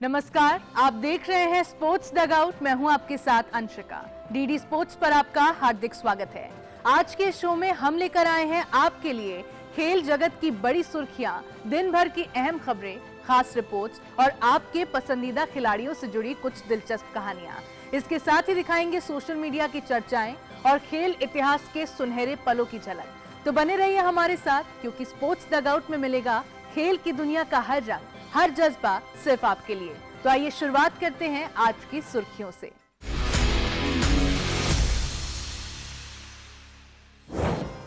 नमस्कार, आप देख रहे हैं स्पोर्ट्स डगआउट। मैं हूं आपके साथ अंशिका। डीडी स्पोर्ट्स पर आपका हार्दिक स्वागत है। आज के शो में हम लेकर आए हैं आपके लिए खेल जगत की बड़ी सुर्खियां, दिन भर की अहम खबरें, खास रिपोर्ट्स और आपके पसंदीदा खिलाड़ियों से जुड़ी कुछ दिलचस्प कहानियां। इसके साथ ही दिखाएंगे सोशल मीडिया की चर्चाएं और खेल इतिहास के सुनहरे पलों की झलक। तो बने रहिए हमारे साथ, क्योंकि स्पोर्ट्स डगआउट में मिलेगा खेल की दुनिया का हर रंग, हर जज्बा सिर्फ आपके लिए। तो आइए शुरुआत करते हैं आज की सुर्खियों से।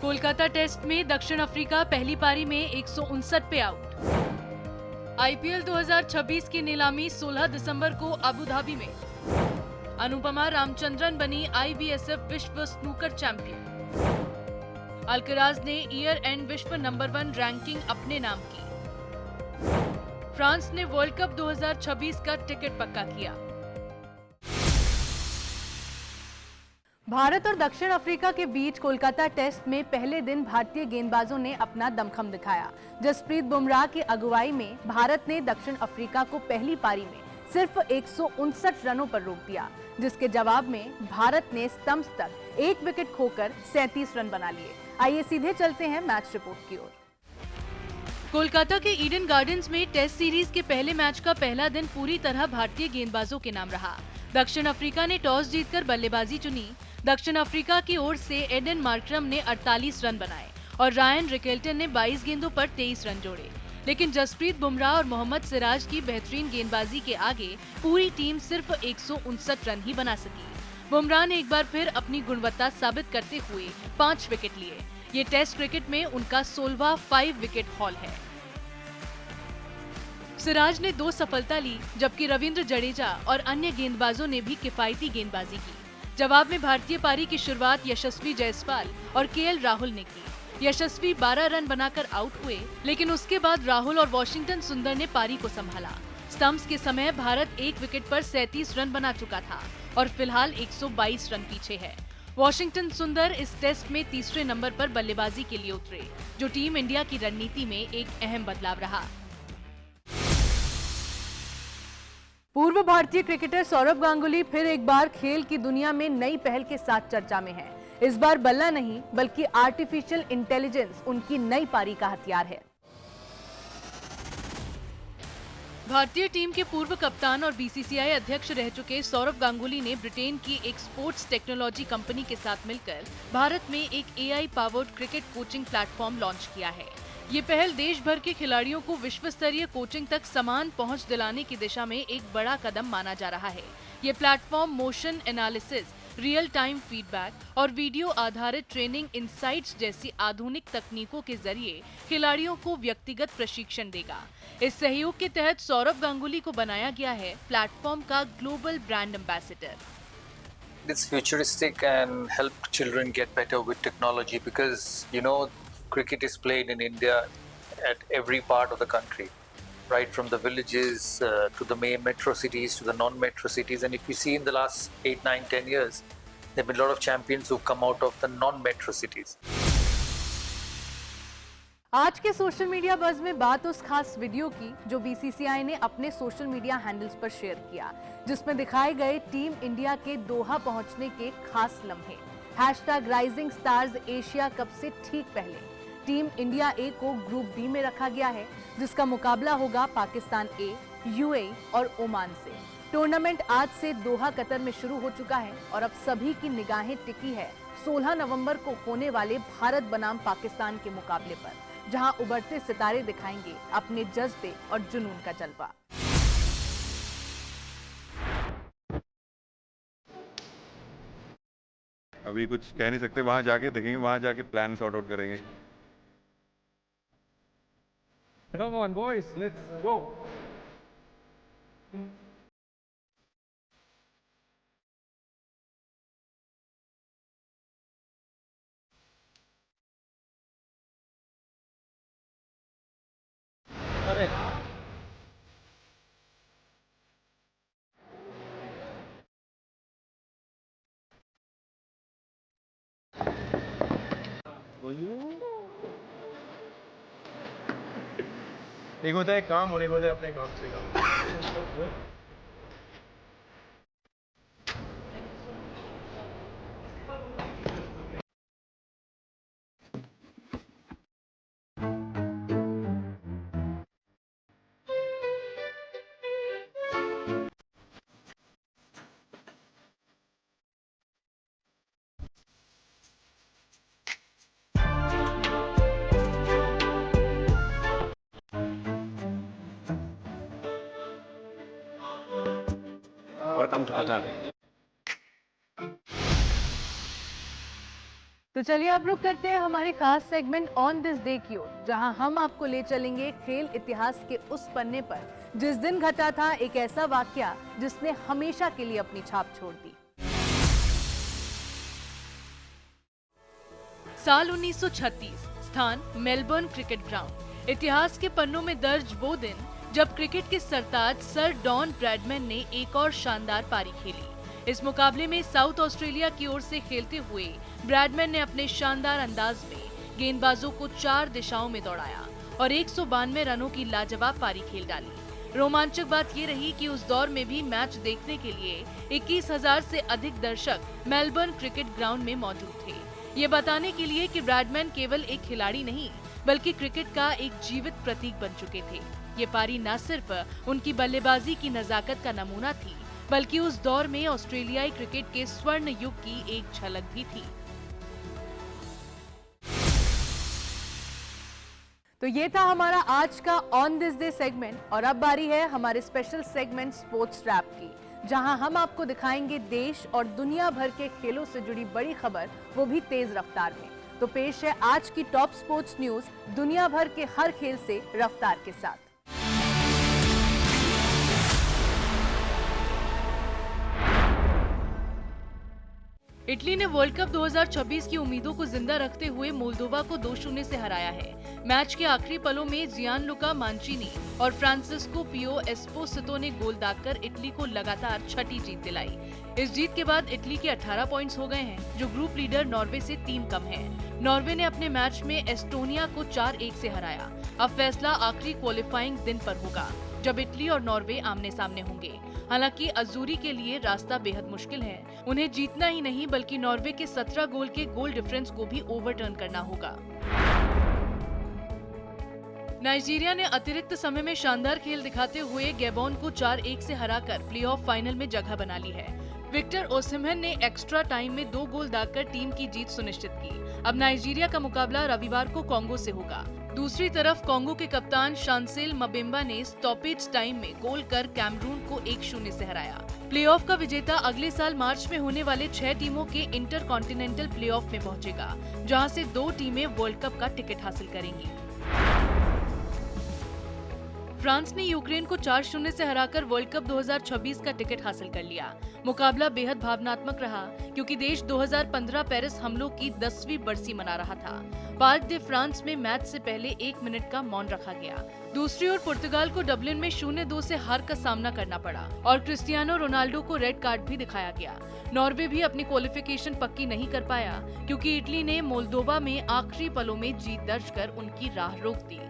कोलकाता टेस्ट में दक्षिण अफ्रीका पहली पारी में 159 पे आउट। आईपीएल 2026 की नीलामी 16 दिसंबर को अबू धाबी में। अनुपमा रामचंद्रन बनी आईबीएसएफ विश्व स्नूकर चैंपियन। अल्कराज ने ईयर एंड विश्व नंबर 1 रैंकिंग अपने नाम की। फ्रांस ने वर्ल्ड कप 2026 का टिकट पक्का किया। भारत और दक्षिण अफ्रीका के बीच कोलकाता टेस्ट में पहले दिन भारतीय गेंदबाजों ने अपना दमखम दिखाया। जसप्रीत बुमराह की अगुवाई में भारत ने दक्षिण अफ्रीका को पहली पारी में सिर्फ 159 रनों पर रोक दिया, जिसके जवाब में भारत ने स्टंप्स तक एक विकेट खोकर 37 रन बना लिए। आइए सीधे चलते हैं मैच रिपोर्ट की ओर। कोलकाता के ईडन गार्डन्स में टेस्ट सीरीज के पहले मैच का पहला दिन पूरी तरह भारतीय गेंदबाजों के नाम रहा। दक्षिण अफ्रीका ने टॉस जीतकर बल्लेबाजी चुनी। दक्षिण अफ्रीका की ओर से एडन मार्करम ने 48 रन बनाए और रायन रिकेल्टन ने 22 गेंदों पर 23 रन जोड़े। लेकिन जसप्रीत बुमराह और मोहम्मद सिराज की बेहतरीन गेंदबाजी के आगे पूरी टीम सिर्फ 159 रन ही बना सकी। बुमराह ने एक बार फिर अपनी गुणवत्ता साबित करते हुए 5 विकेट लिए। ये टेस्ट क्रिकेट में उनका 16वां 5 विकेट हॉल है। सिराज ने 2 सफलता ली, जबकि रविंद्र जडेजा और अन्य गेंदबाजों ने भी किफायती गेंदबाजी की। जवाब में भारतीय पारी की शुरुआत यशस्वी जायसवाल और केएल राहुल ने की। यशस्वी 12 रन बनाकर आउट हुए, लेकिन उसके बाद राहुल और वॉशिंगटन सुंदर ने पारी को संभाला। स्टंप्स के समय भारत 1 विकेट पर 37 रन बना चुका था और फिलहाल 122 रन पीछे है। वॉशिंगटन सुंदर इस टेस्ट में तीसरे नंबर पर बल्लेबाजी के लिए उतरे, जो टीम इंडिया की रणनीति में एक अहम बदलाव रहा। पूर्व भारतीय क्रिकेटर सौरव गांगुली फिर एक बार खेल की दुनिया में नई पहल के साथ चर्चा में हैं। इस बार बल्ला नहीं, बल्कि आर्टिफिशियल इंटेलिजेंस उनकी नई पारी का हथियार है। भारतीय टीम के पूर्व कप्तान और बीसीसीआई अध्यक्ष रह चुके सौरव गांगुली ने ब्रिटेन की एक स्पोर्ट्स टेक्नोलॉजी कंपनी के साथ मिलकर भारत में एक AI powered cricket coaching platform launch किया है। ये पहल देश भर के खिलाड़ियों को विश्व स्तरीय कोचिंग तक समान पहुंच दिलाने की दिशा में एक बड़ा कदम माना जा रहा है। ये platform motion analysis, real time feedback और वीडियो आधारित ट्रेनिंग इनसाइट्स जैसी आधुनिक तकनीकों के जरिए खिलाड़ियों को व्यक्तिगत प्रशिक्षण देगा। इस सहयोग के तहत सौरव गांगुली को बनाया गया है प्लेटफॉर्म का global brand ambassador. It's futuristic and help children get better with technology because cricket is played in India at every part of the country, right from the villages to the main metro cities to the non-metro cities. And if you see in the last 8, 9, 10 years, there have been a lot of champions who've come out of the non-metro cities. आज के social media buzz में बात उस खास video की जो BCCI ने अपने सोशल मीडिया हैंडल्स पर शेयर किया, जिसमें दिखाए गए टीम इंडिया के दोहा पहुंचने के खास लम्हे। #राइजिंग स्टार्स एशिया कप से ठीक पहले टीम इंडिया ए को ग्रुप बी में रखा गया है, जिसका मुकाबला होगा पाकिस्तान ए, यूएई और ओमान से। टूर्नामेंट आज से दोहा कतर में शुरू हो चुका है और अब सभी की निगाहें टिकी है 16 नवंबर को होने वाले भारत बनाम पाकिस्तान के मुकाबले पर, जहां उभरते सितारे दिखाएंगे अपने जज्बे और जुनून का जलवा। अभी कुछ कह नहीं सकते, वहां जाके देखेंगे, वहां जाके प्लान सॉर्ट आउट करेंगे। Come on, boys, let's go. Correct. एक होता है काम और एक होता है अपने काम से काम। Welcome to Qatar. तो चलिए अब रुक करते हैं हमारे खास सेगमेंट ऑन दिस डे की ओर, जहां हम आपको ले चलेंगे खेल इतिहास के उस पन्ने पर जिस दिन घटा था एक ऐसा वाकया जिसने हमेशा के लिए अपनी छाप छोड़ दी। साल 1936, स्थान मेलबर्न क्रिकेट ग्राउंड। इतिहास के पन्नों में दर्ज वो दिन जब क्रिकेट के सरताज सर डॉन ब्रैडमैन ने एक और शानदार पारी खेली। इस मुकाबले में साउथ ऑस्ट्रेलिया की ओर से खेलते हुए ब्रैडमैन ने अपने शानदार अंदाज में गेंदबाजों को 4 दिशाओं में दौड़ाया और 192 रनों की लाजवाब पारी खेल डाली। रोमांचक बात ये रही कि उस दौर में भी मैच देखने के लिए 21,000 से अधिक दर्शक मेलबर्न क्रिकेट ग्राउंड में मौजूद थे। ये बताने के लिए कि ब्रैडमैन केवल एक खिलाड़ी नहीं बल्कि क्रिकेट का एक जीवित प्रतीक बन चुके थे। ये पारी न सिर्फ उनकी बल्लेबाजी की नजाकत का नमूना थी बल्कि उस दौर में ऑस्ट्रेलियाई क्रिकेट के स्वर्ण युग की एक झलक भी थी। तो ये था हमारा आज का ऑन दिस डे सेगमेंट और अब बारी है हमारे स्पेशल सेगमेंट स्पोर्ट्स रैप की, जहां हम आपको दिखाएंगे देश और दुनिया भर के खेलों से जुड़ी बड़ी खबर, वो भी तेज रफ्तार में। तो पेश है आज की टॉप स्पोर्ट्स न्यूज दुनिया भर के हर खेल से रफ्तार के साथ। इटली ने वर्ल्ड कप 2026 की उम्मीदों को जिंदा रखते हुए मोल्दोवा को 2-0 से हराया है। मैच के आखिरी पलों में जियानलुका मांचिनी और फ्रांसिस्को पियो एस्पोसितो ने गोल दागकर इटली को लगातार छठी जीत दिलाई। इस जीत के बाद इटली के 18 पॉइंट्स हो गए हैं, जो ग्रुप लीडर नॉर्वे से 3 कम है। नॉर्वे ने अपने मैच में एस्टोनिया को 4-1 से हराया। अब फैसला आखिरी क्वालिफाइंग दिन पर होगा, जब इटली और नॉर्वे आमने सामने होंगे। हालांकि अजूरी के लिए रास्ता बेहद मुश्किल है। उन्हें जीतना ही नहीं बल्कि नॉर्वे के 17 गोल के गोल डिफरेंस को भी ओवरटर्न करना होगा। नाइजीरिया ने अतिरिक्त समय में शानदार खेल दिखाते हुए गैबोन को 4-1 से हराकर प्लेऑफ फाइनल में जगह बना ली है। विक्टर ओसिमहेन ने एक्स्ट्रा टाइम में 2 गोल दागकर टीम की जीत सुनिश्चित की। अब नाइजीरिया का मुकाबला रविवार को कांगो से होगा। दूसरी तरफ कांगो के कप्तान शांसेल मबेम्बा ने स्टॉपेज टाइम में गोल कर कैमरून को 1-0 से हराया। प्लेऑफ का विजेता अगले साल मार्च में होने वाले 6 टीमों के इंटर कॉन्टिनेंटल प्लेऑफ में पहुंचेगा, जहां से 2 टीमें वर्ल्ड कप का टिकट हासिल करेंगी। फ्रांस ने यूक्रेन को 4-0 से हराकर वर्ल्ड कप 2026 का टिकट हासिल कर लिया। मुकाबला बेहद भावनात्मक रहा क्योंकि देश 2015 पेरिस हमलों की 10वीं बरसी मना रहा था। पार्क दे फ्रांस में मैच से पहले 1 मिनट का मौन रखा गया। दूसरी ओर पुर्तगाल को डबलिन में 0-2 से हार का सामना करना पड़ा और क्रिस्टियानो रोनाल्डो को रेड कार्ड भी दिखाया गया। नॉर्वे भी अपनी क्वालिफिकेशन पक्की नहीं कर पाया क्योंकि इटली ने मोल्दोवा में आखिरी पलों में जीत दर्ज कर उनकी राह रोक दी।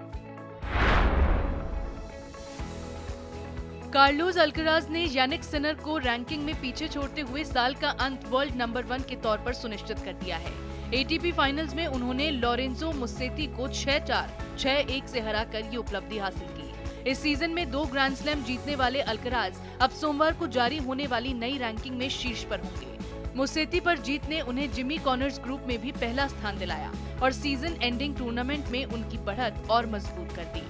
कार्लोस अल्कराज ने यानिक सिनर को रैंकिंग में पीछे छोड़ते हुए साल का अंत वर्ल्ड नंबर 1 के तौर पर सुनिश्चित कर दिया है। एटीपी फाइनल्स में उन्होंने लोरेंजो मुसेती को 6-4, 6-1 से हराकर ये उपलब्धि हासिल की। इस सीजन में 2 ग्रैंड स्लैम जीतने वाले अल्कराज अब सोमवार को जारी होने वाली नई रैंकिंग में शीर्ष पर होंगे। मुसेती पर जीत ने उन्हें जिमी कॉनर्स ग्रुप में भी पहला स्थान दिलाया और सीजन एंडिंग टूर्नामेंट में उनकी बढ़त और मजबूत कर दी।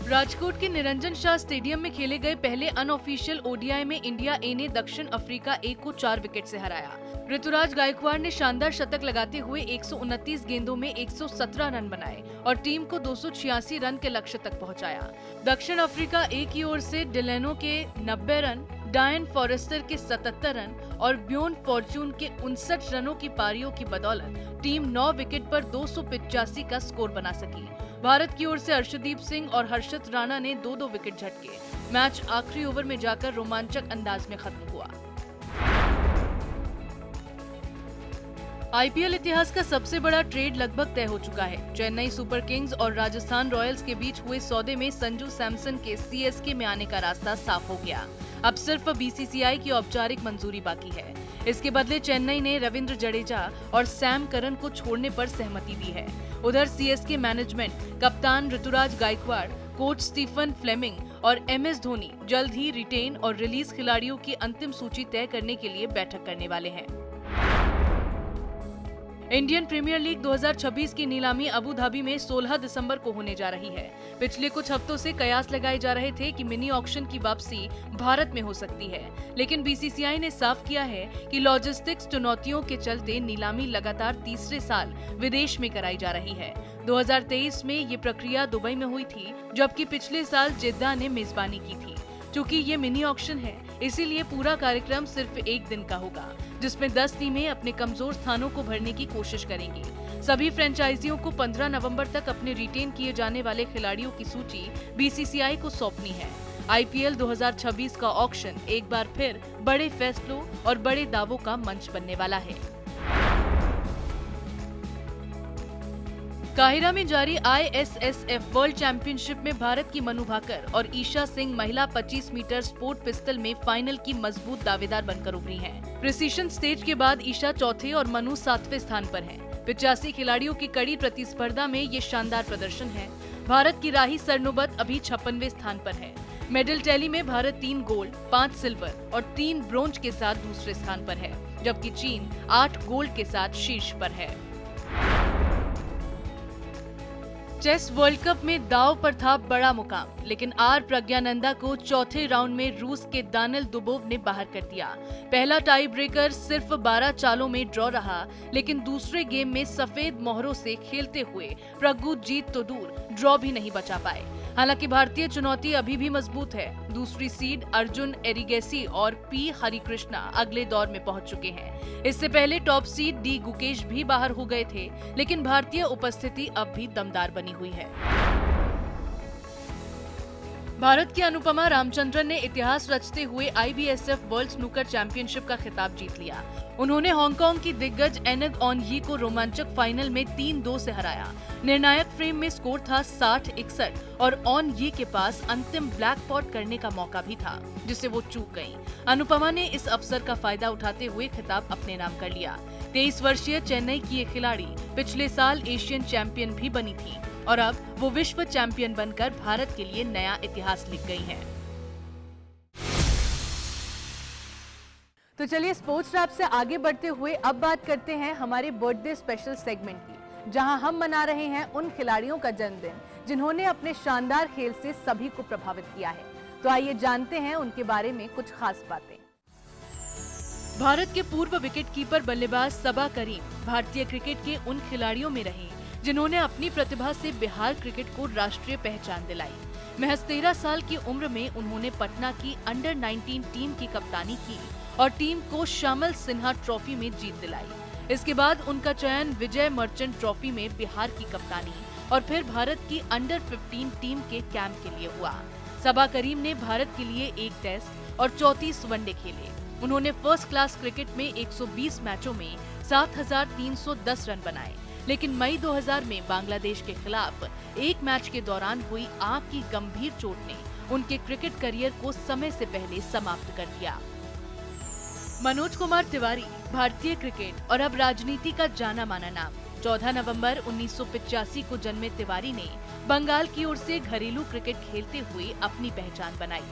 राजकोट के निरंजन शाह स्टेडियम में खेले गए पहले अनऑफिशियल ओडीआई में इंडिया ए ने दक्षिण अफ्रीका ए को 4 विकेट से हराया। ऋतुराज गायकवाड़ ने शानदार शतक लगाते हुए 129 गेंदों में 117 रन बनाए और टीम को 286 रन के लक्ष्य तक पहुंचाया। दक्षिण अफ्रीका ए की ओर से डिलेनो के 90 रन, डायन फॉरेस्टर के 77 रन और ब्योन फॉर्चून के 59 रनों की पारियों की बदौलत टीम 9 विकेट पर 285 का स्कोर बना सकी। भारत की ओर से अर्शदीप सिंह और हर्षित राणा ने 2-2 विकेट झटके। मैच आखिरी ओवर में जाकर रोमांचक अंदाज में खत्म हुआ। आईपीएल इतिहास का सबसे बड़ा ट्रेड लगभग तय हो चुका है। चेन्नई सुपर किंग्स और राजस्थान रॉयल्स के बीच हुए सौदे में संजू सैमसन के सीएसके में आने का रास्ता साफ हो गया। अब सिर्फ बीसीसीआई की औपचारिक मंजूरी बाकी है। इसके बदले चेन्नई ने रविंद्र जडेजा और सैम करन को छोड़ने पर सहमति दी है। उधर सीएसके मैनेजमेंट कप्तान Ruturaj Gaikwad, coach Stephen Fleming और एमएस धोनी जल्द ही रिटेन और रिलीज खिलाड़ियों की अंतिम सूची तय करने के लिए बैठक करने वाले हैं। इंडियन प्रीमियर लीग 2026 की नीलामी अबू धाबी में 16 दिसंबर को होने जा रही है। पिछले कुछ हफ्तों से कयास लगाए जा रहे थे कि मिनी ऑक्शन की वापसी भारत में हो सकती है, लेकिन बीसीसीआई ने साफ किया है कि लॉजिस्टिक्स चुनौतियों के चलते नीलामी लगातार तीसरे साल विदेश में कराई जा रही है। 2023 में ये प्रक्रिया दुबई में हुई थी, जबकि पिछले साल जिद्दा ने मेजबानी की थी। चूँकि ये मिनी ऑक्शन है, इसीलिए पूरा कार्यक्रम सिर्फ एक दिन का होगा, जिसमें 10 टीमें अपने कमजोर स्थानों को भरने की कोशिश करेंगी। सभी फ्रेंचाइजियों को 15 नवंबर तक अपने रिटेन किए जाने वाले खिलाड़ियों की सूची बीसीसीआई को सौंपनी है। आईपीएल 2026 का ऑक्शन एक बार फिर बड़े फैसलों और बड़े दावों का मंच बनने वाला है। काहिरा में जारी ISSF वर्ल्ड चैंपियनशिप में भारत की मनु भाकर और ईशा सिंह महिला 25 मीटर स्पोर्ट पिस्टल में फाइनल की मजबूत दावेदार बनकर उभरी हैं। प्रिसीशन स्टेज के बाद ईशा चौथे और मनु 7वें स्थान पर हैं। 85 खिलाड़ियों की कड़ी प्रतिस्पर्धा में ये शानदार प्रदर्शन है। भारत की राही सरनोबत अभी 56वें स्थान पर है। मेडल टैली में भारत 3 गोल्ड, 5 सिल्वर और 3 ब्रोंज के साथ दूसरे स्थान पर है, जबकि चीन 8 गोल्ड के साथ शीर्ष पर है। चेस वर्ल्ड कप में दाव पर था बड़ा मुकाम, लेकिन आर प्रज्ञानंदा को चौथे राउंड में रूस के दानिल दुबोव ने बाहर कर दिया। पहला टाई ब्रेकर सिर्फ 12 चालों में ड्रॉ रहा, लेकिन दूसरे गेम में सफेद मोहरों से खेलते हुए प्रज्ञू जीत तो दूर, ड्रॉ भी नहीं बचा पाए। हालांकि भारतीय चुनौती अभी भी मजबूत है। दूसरी सीड अर्जुन एरिगेसी और पी हरिकृष्णा अगले दौर में पहुंच चुके हैं। इससे पहले टॉप सीड डी गुकेश भी बाहर हो गए थे, लेकिन भारतीय उपस्थिति अब भी दमदार बनी हुई है। भारत की अनुपमा रामचंद्रन ने इतिहास रचते हुए IBSF वर्ल्ड स्नूकर चैंपियनशिप का खिताब जीत लिया। उन्होंने हांगकांग की दिग्गज एनग ऑन यी को रोमांचक फाइनल में 3-2 से हराया। निर्णायक फ्रेम में स्कोर था 60-61 और ऑन यी के पास अंतिम ब्लैक पॉट करने का मौका भी था, जिसे वो चूक गईं। अनुपमा ने इस अवसर का फायदा उठाते हुए खिताब अपने नाम कर लिया। 23 वर्षीय चेन्नई की ये खिलाड़ी पिछले साल एशियन चैंपियन भी बनी थी और अब वो विश्व चैंपियन बनकर भारत के लिए नया इतिहास लिख गई हैं। तो चलिए स्पोर्ट्स रैप से आगे बढ़ते हुए अब बात करते हैं हमारे बर्थडे स्पेशल सेगमेंट की, जहां हम मना रहे हैं उन खिलाड़ियों का जन्मदिन जिन्होंने अपने शानदार खेल से सभी को प्रभावित किया है। तो आइए जानते हैं उनके बारे में कुछ खास बातें। भारत के पूर्व विकेटकीपर बल्लेबाज सबा करीम भारतीय क्रिकेट के उन खिलाड़ियों में रहे जिन्होंने अपनी प्रतिभा से बिहार क्रिकेट को राष्ट्रीय पहचान दिलाई। महज 13 साल की उम्र में उन्होंने पटना की अंडर 19 टीम की कप्तानी की और टीम को श्यामल सिन्हा ट्रॉफी में जीत दिलाई। इसके बाद उनका चयन विजय मर्चेंट ट्रॉफी में बिहार की कप्तानी और फिर भारत की अंडर 15 टीम के कैंप के लिए हुआ। सबा करीम ने भारत के लिए 1 टेस्ट और 34 वनडे खेले। उन्होंने फर्स्ट क्लास क्रिकेट में 120 मैचों में 7,310 रन बनाए, लेकिन मई 2000 में बांग्लादेश के खिलाफ एक मैच के दौरान हुई आंख की गंभीर चोट ने उनके क्रिकेट करियर को समय से पहले समाप्त कर दिया। मनोज कुमार तिवारी भारतीय क्रिकेट और अब राजनीति का जाना माना नाम। 14 नवंबर 1985 को जन्मे तिवारी ने बंगाल की ओर से घरेलू क्रिकेट खेलते हुए अपनी पहचान बनाई।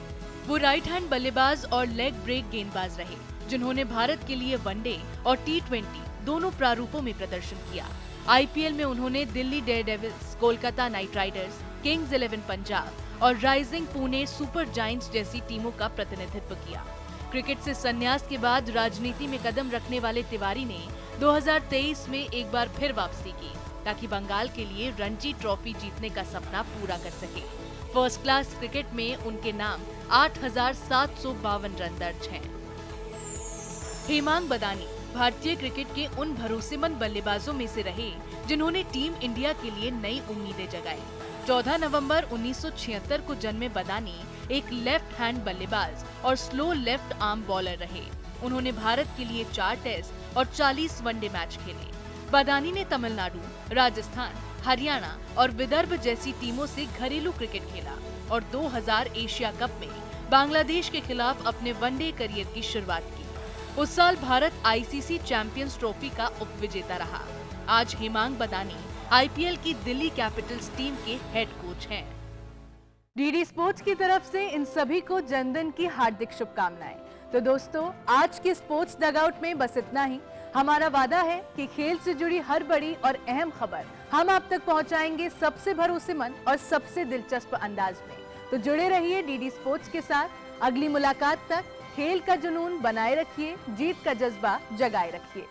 वो राइट हैंड बल्लेबाज और लेग ब्रेक गेंदबाज रहे, जिन्होंने भारत के लिए वनडे और T20 दोनों प्रारूपों में प्रदर्शन किया। आईपीएल में उन्होंने Delhi Daredevils, Kolkata night Riders, Kings 11 Punjab और राइजिंग पुणे सुपर जायंट्स जैसी टीमों का प्रतिनिधित्व किया। क्रिकेट से संन्यास के बाद राजनीति में कदम रखने वाले तिवारी ने 2023 में एक बार फिर वापसी की, ताकि बंगाल के लिए रणजी ट्रॉफी जीतने का सपना पूरा कर सके। फर्स्ट क्लास क्रिकेट में उनके नाम 8,752 रन दर्ज हैं। हेमांग बदानी भारतीय क्रिकेट के उन भरोसेमंद बल्लेबाजों में से रहे जिन्होंने टीम इंडिया के लिए नई उम्मीदें जगाई। 14 नवंबर 1976 को जन्मे बदानी एक लेफ्ट हैंड बल्लेबाज और स्लो लेफ्ट आर्म बॉलर रहे। उन्होंने भारत के लिए 4 टेस्ट और 40 वनडे मैच खेले। बदानी ने तमिलनाडु, राजस्थान, हरियाणा और विदर्भ जैसी टीमों से घरेलू क्रिकेट खेला और 2000 एशिया कप में बांग्लादेश के खिलाफ अपने वनडे करियर की शुरुआत की। उस साल भारत आईसीसी चैंपियंस ट्रॉफी का उपविजेता रहा। आज हिमांग बदानी आईपीएल की दिल्ली कैपिटल्स टीम के हेड कोच हैं। डीडी स्पोर्ट्स की तरफ से इन सभी को जन्मदिन की हार्दिक शुभकामनाएं। तो दोस्तों, आज के स्पोर्ट्स डगआउट में बस इतना ही। हमारा वादा है कि खेल से जुड़ी हर बड़ी और अहम खबर हम आप तक पहुंचाएंगे सबसे भरोसेमंद और सबसे दिलचस्प अंदाज में। तो जुड़े रहिए डीडी स्पोर्ट्स के साथ। अगली मुलाकात तक खेल का जुनून बनाए रखिए, जीत का जज्बा जगाए रखिए।